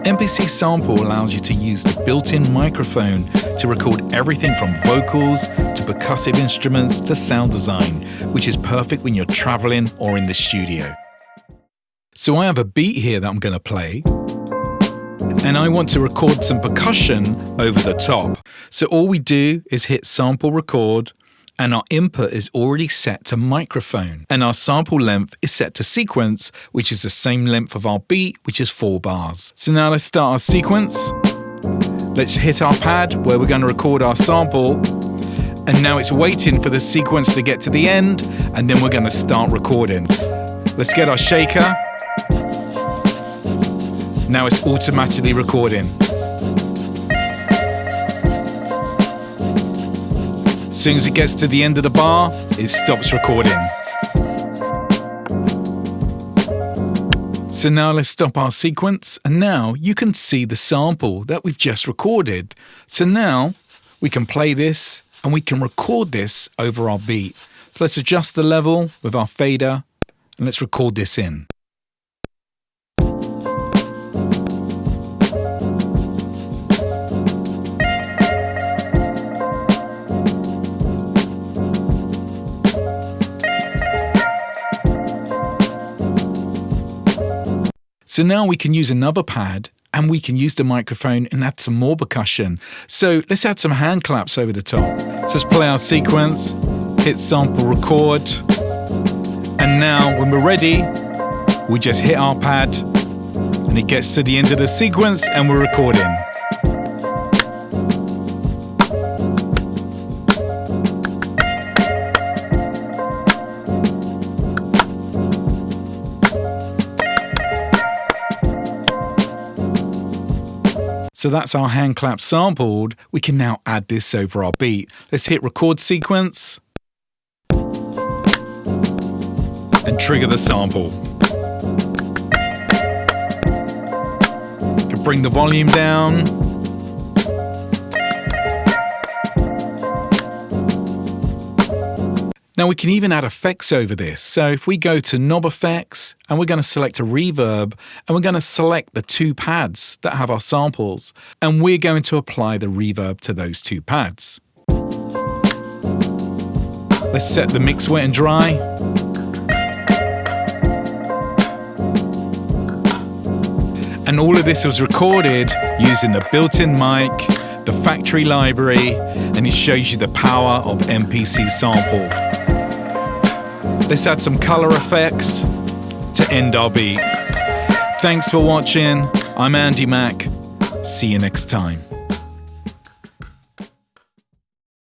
MPC Sample allows you to use the built-in microphone to record everything from vocals to percussive instruments to sound design, which is perfect when you're traveling or in the studio. So I have a beat here that I'm going to play, and I want to record some percussion over the top. So all we do is hit sample record, and our input is already set to microphone, and our sample length is set to sequence, which is the same length of our beat, which is 4 bars. So now let's start our sequence. Let's hit our pad where we're going to record our sample, and now it's waiting for the sequence to get to the end, and then we're going to start recording. Let's get our shaker. Now it's automatically recording. As soon as it gets to the end of the bar, it stops recording. So now let's stop our sequence, and now you can see the sample that we've just recorded. So now we can play this and we can record this over our beat. So let's adjust the level with our fader and let's record this in. So now we can use another pad and we can use the microphone and add some more percussion. So let's add some hand claps over the top. So let's play our sequence, hit sample record, and now when we're ready, we just hit our pad and it gets to the end of the sequence and we're recording. So that's our hand clap sampled. We can now add this over our beat. Let's hit record sequence and trigger the sample. You can bring the volume down. Now we can even add effects over this. So if we go to knob effects and we're going to select a reverb and we're going to select the 2 pads that have our samples, and we're going to apply the reverb to those 2 pads. Let's set the mix wet and dry. And all of this was recorded using the built-in mic, the factory library, and it shows you the power of MPC Sample. Let's add some color effects to end our beat. Thanks for watching. I'm Andy Mack. See you next time.